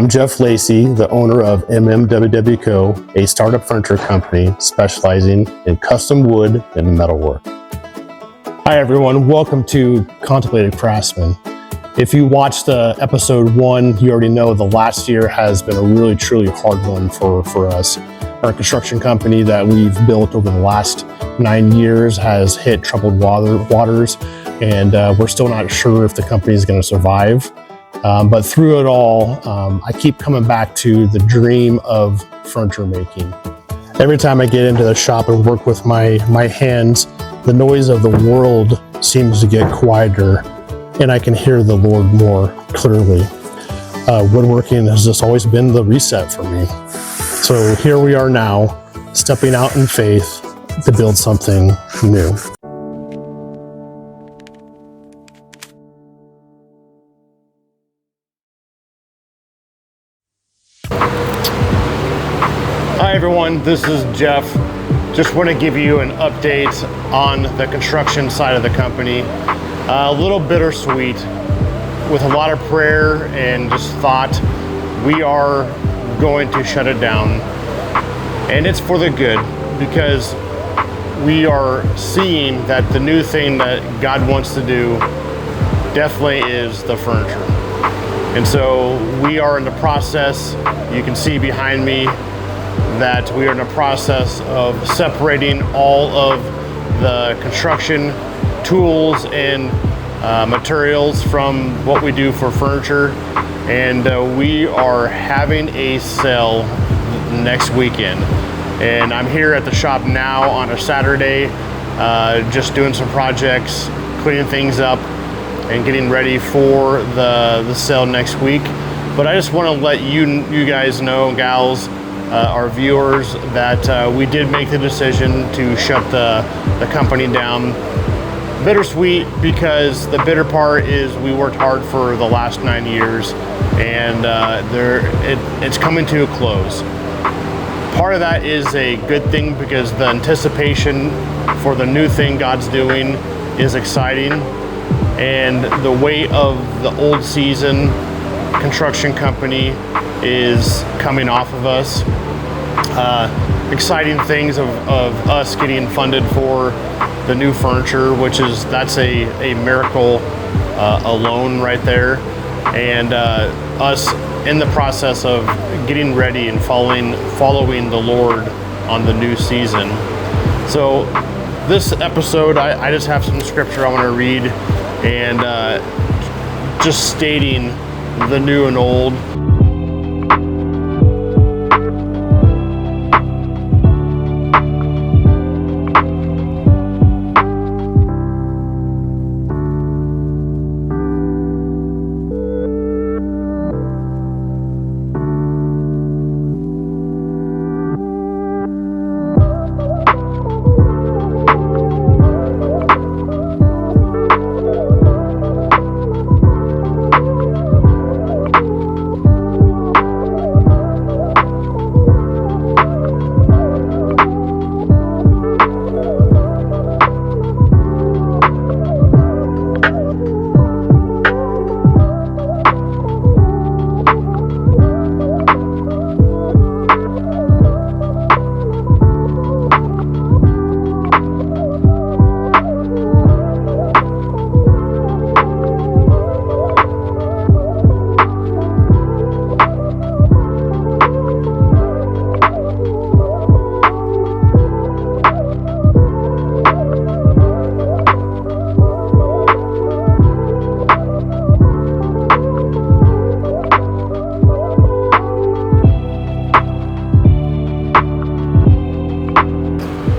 I'm Jeff Lacy, the owner of MMWWCO, a startup furniture company specializing in custom wood and metalwork. Hi everyone, welcome to Contemplative Craftsmen. If you watched episode 1, you already know the last year has been a really truly hard one for us. Our construction company that we've built over the last 9 years has hit troubled waters, and we're still not sure if the company is going to survive. But through it all, I keep coming back to the dream of furniture making. Every time I get into the shop and work with my hands, the noise of the world seems to get quieter, and I can hear the Lord more clearly. Woodworking has just always been the reset for me. So here we are now, stepping out in faith to build something new. Hi everyone, this is Jeff. Just want to give you an update on the construction side of the company. A little bittersweet. With a lot of prayer and just thought, we are going to shut it down. And it's for the good, because we are seeing that the new thing that God wants to do definitely is the furniture. And so we are in the process, you can see behind me, that we are in the process of separating all of the construction tools and materials from what we do for furniture, and we are having a sale next weekend. And I'm here at the shop now on a Saturday, just doing some projects, cleaning things up and getting ready for the sale next week. But I just want to let you guys know, gals, our viewers, that we did make the decision to shut the company down. Bittersweet, because the bitter part is we worked hard for the last 9 years, and it's coming to a close. Part of that is a good thing, because the anticipation for the new thing God's doing is exciting, and the weight of the old season construction company is coming off of us. Exciting things of us getting funded for the new furniture, that's a miracle alone right there, and us in the process of getting ready and following the Lord on the new season. So this episode, I just have some scripture I want to read, and just stating the new and old.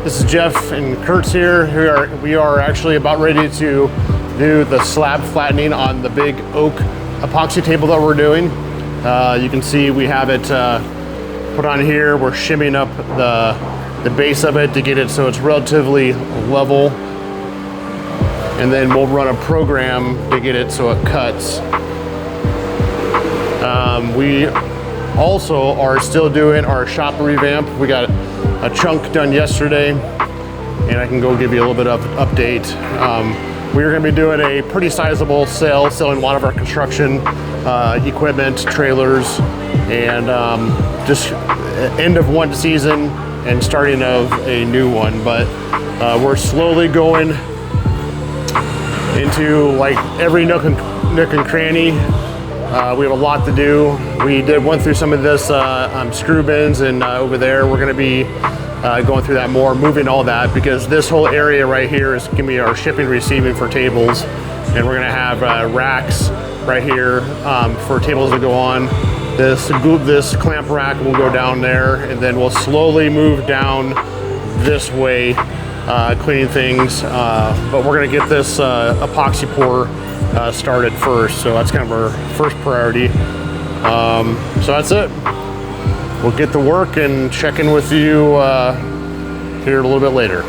This is Jeff and Curt's here. We are actually about ready to do the slab flattening on the big oak epoxy table that we're doing. You can see we have it put on here. We're shimming up the base of it to get it so it's relatively level. And then we'll run a program to get it so it cuts. We also are still doing our shop revamp. We got a chunk done yesterday, and I can go give you a little bit of update. We are going to be doing a pretty sizable sale, selling a lot of our construction equipment, trailers, and just end of one season and starting of a new one. But we're slowly going into like every nook and cranny. We have a lot to do. We went through some of this screw bins, and over there we're going to be going through that more, moving all that, because this whole area right here is going to be our shipping receiving for tables, and we're going to have racks right here for tables to go on. This clamp rack will go down there, and then we'll slowly move down this way, cleaning things, but we're going to get this epoxy pour started first, so that's kind of our first priority. So that's it. We'll get to work and check in with you here a little bit later.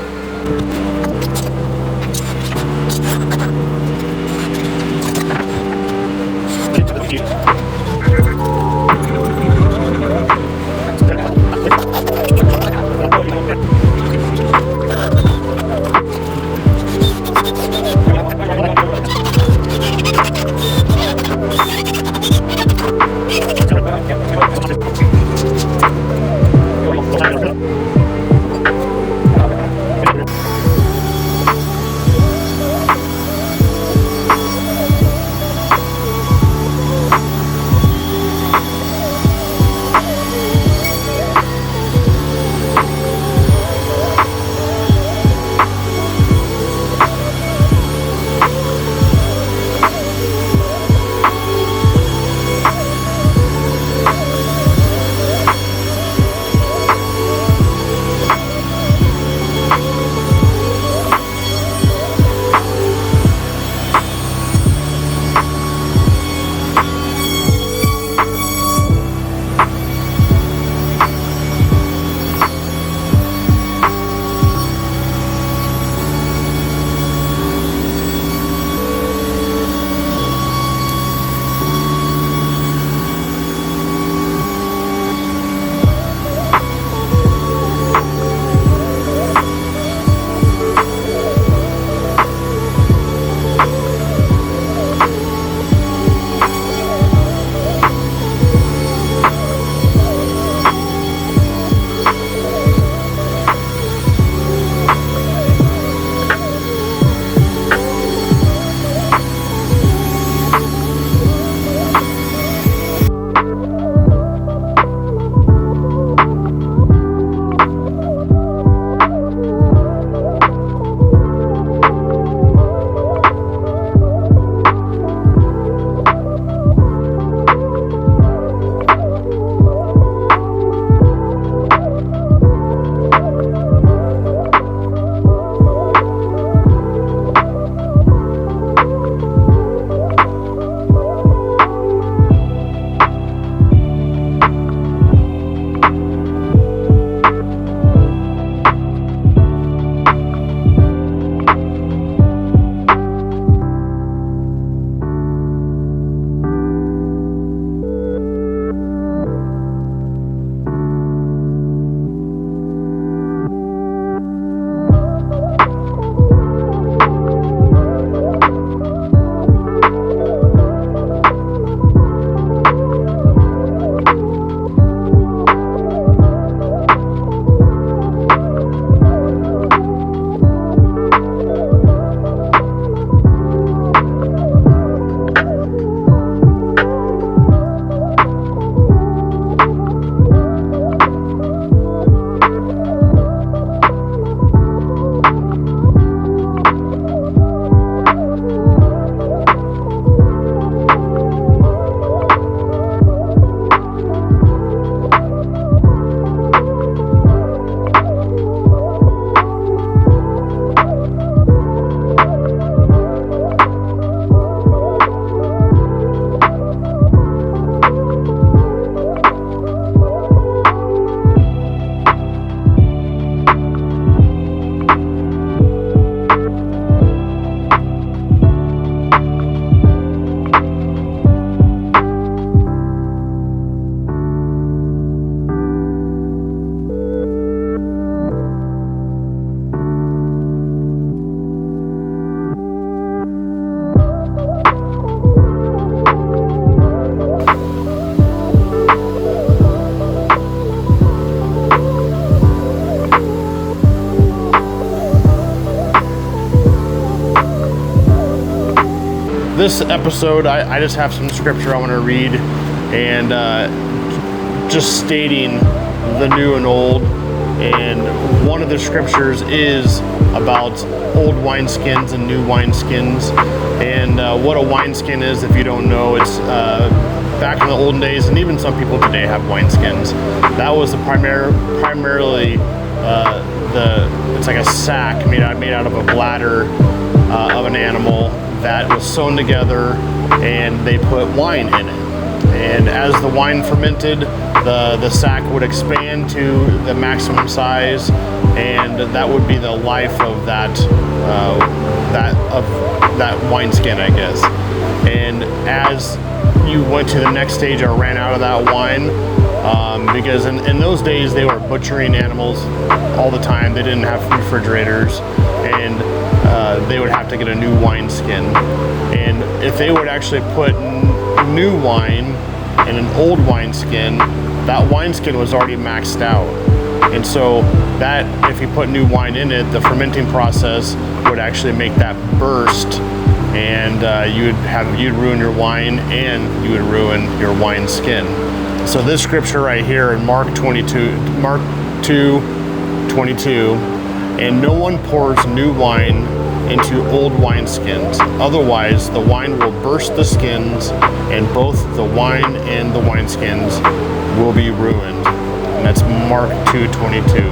this episode, I just have some scripture I want to read, and just stating the new and old. And one of the scriptures is about old wineskins and new wineskins. And what a wineskin is, if you don't know, it's back in the olden days, and even some people today have wineskins. That was the primarily it's like a sack made out of a bladder of an animal that was sewn together, and they put wine in it. And as the wine fermented, the sack would expand to the maximum size, and that would be the life of that wineskin, I guess. And as you went to the next stage or ran out of that wine, because in those days they were butchering animals all the time. They didn't have refrigerators, and they would have to get a new wineskin. And if they would actually put new wine in an old wineskin, that wineskin was already maxed out. And so that, if you put new wine in it, the fermenting process would actually make that burst, and you'd ruin your wine, and you would ruin your wineskin. So this scripture right here in Mark 2:22, and no one pours new wine into old wineskins, otherwise the wine will burst the skins, and both the wine and the wineskins will be ruined. And that's Mark 2:22.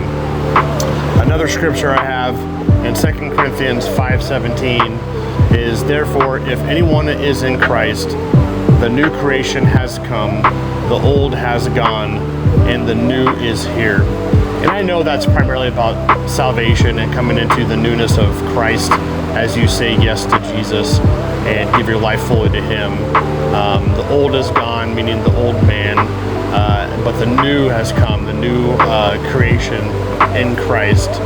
Another scripture I have in 2 Corinthians 5:17 is, therefore, if anyone is in Christ, the new creation has come, the old has gone, and the new is here. And I know that's primarily about salvation and coming into the newness of Christ as you say yes to Jesus and give your life fully to Him. The old is gone, meaning the old man, but the new has come, the new creation in Christ.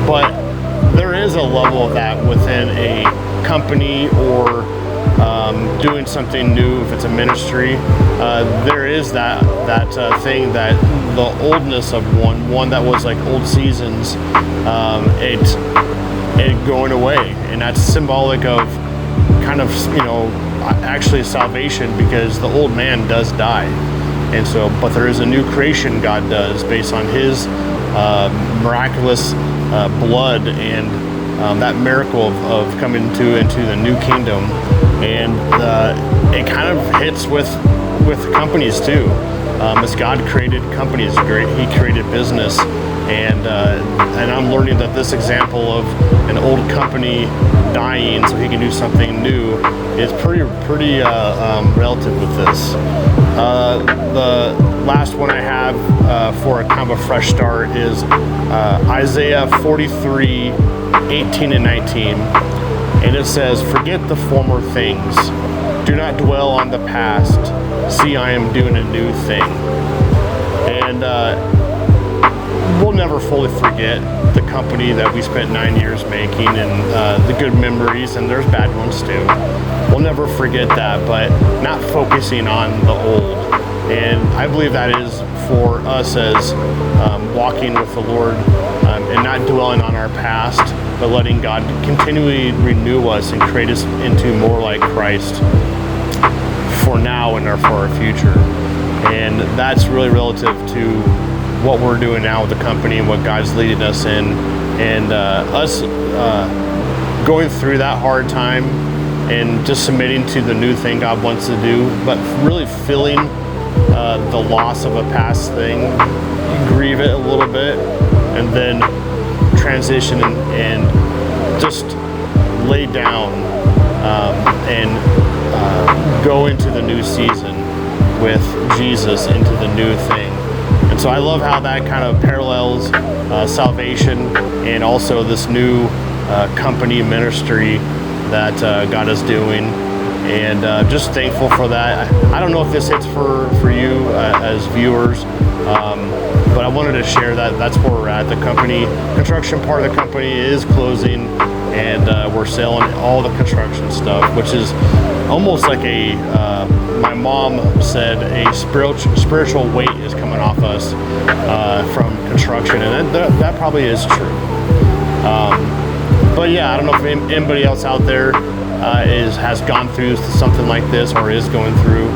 But there is a level of that within a company, or doing something new. If it's a ministry, there is that thing that the oldness of one that was like old seasons, it going away, and that's symbolic of kind of, actually salvation, because the old man does die. And so, but there is a new creation God does based on His miraculous blood, and that miracle of coming into the new kingdom. And it kind of hits with companies too. As God created companies, He created business, and I'm learning that this example of an old company dying so He can do something new is pretty relative with this. The last one I have for a kind of a fresh start is Isaiah 43:18 and 19. And it says, forget the former things. Do not dwell on the past. See, I am doing a new thing. And we'll never fully forget the company that we spent 9 years making, and the good memories, and there's bad ones too. We'll never forget that, but not focusing on the old. And I believe that is for us as walking with the Lord, and not dwelling on our past, but letting God continually renew us and create us into more like Christ for now and for our future. And that's really relative to what we're doing now with the company and what God's leading us in, and us going through that hard time and just submitting to the new thing God wants to do, but really feeling the loss of a past thing, grieve it a little bit, and then transition and just lay down and go into the new season with Jesus, into the new thing. And so I love how that kind of parallels salvation and also this new company ministry that God is doing. And just thankful for that. I don't know if this hits for you as viewers, but I wanted to share that that's where we're at. The company, construction part of the company is closing, and we're selling all the construction stuff, which is almost like my mom said, a spiritual weight is coming off us from construction, and that probably is true. But yeah, I don't know if anybody else out there has gone through something like this or is going through.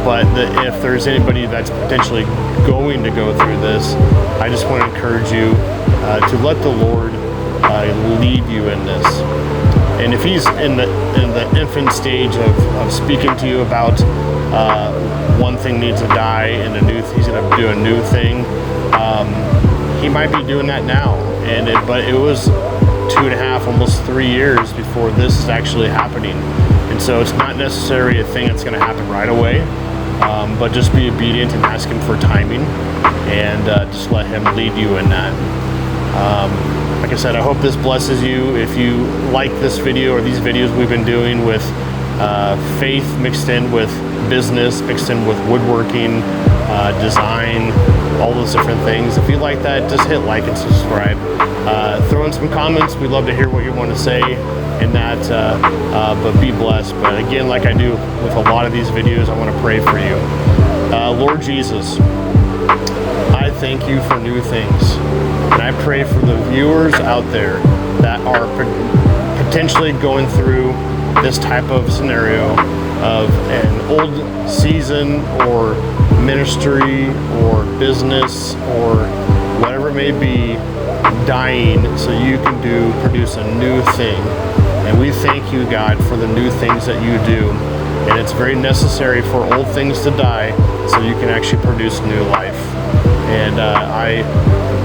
But if there's anybody that's potentially going to go through this, I just want to encourage you to let the Lord lead you in this. And if he's in the infant stage of speaking to you about one thing needs to die and he's going to do a new thing, he might be doing that now. But it was 2.5, almost 3 years before this is actually happening. And so it's not necessarily a thing that's going to happen right away, but just be obedient and ask him for timing, and just let him lead you in that. Like I said, I hope this blesses you. If you like this video or these videos we've been doing with faith mixed in with business, mixed in with woodworking, design, all those different things, if you like that, just hit like and subscribe. Throw in some comments. We'd love to hear what you want to say in that, but be blessed. But again, like I do with a lot of these videos, I want to pray for you. Lord Jesus, I thank you for new things. And I pray for the viewers out there that are potentially going through this type of scenario of an old season or ministry or business or whatever it may be dying so you can produce a new thing. And we thank you, God, for the new things that you do. And it's very necessary for old things to die so you can actually produce new life. And I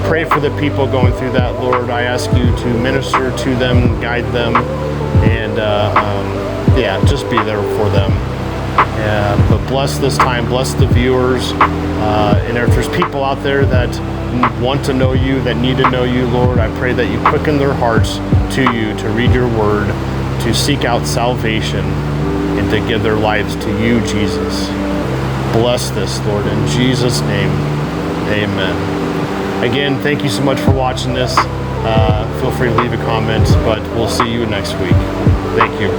pray for the people going through that, Lord. I ask you to minister to them, guide them, and just be there for them. But bless this time, bless the viewers, and if there's people out there that want to know you, that need to know you, Lord, I pray that you quicken their hearts to you, to read your word, to seek out salvation, and to give their lives to you, Jesus. Bless this, Lord, in Jesus' name, amen. Again, thank you so much for watching this. Feel free to leave a comment, but we'll see you next week. Thank you.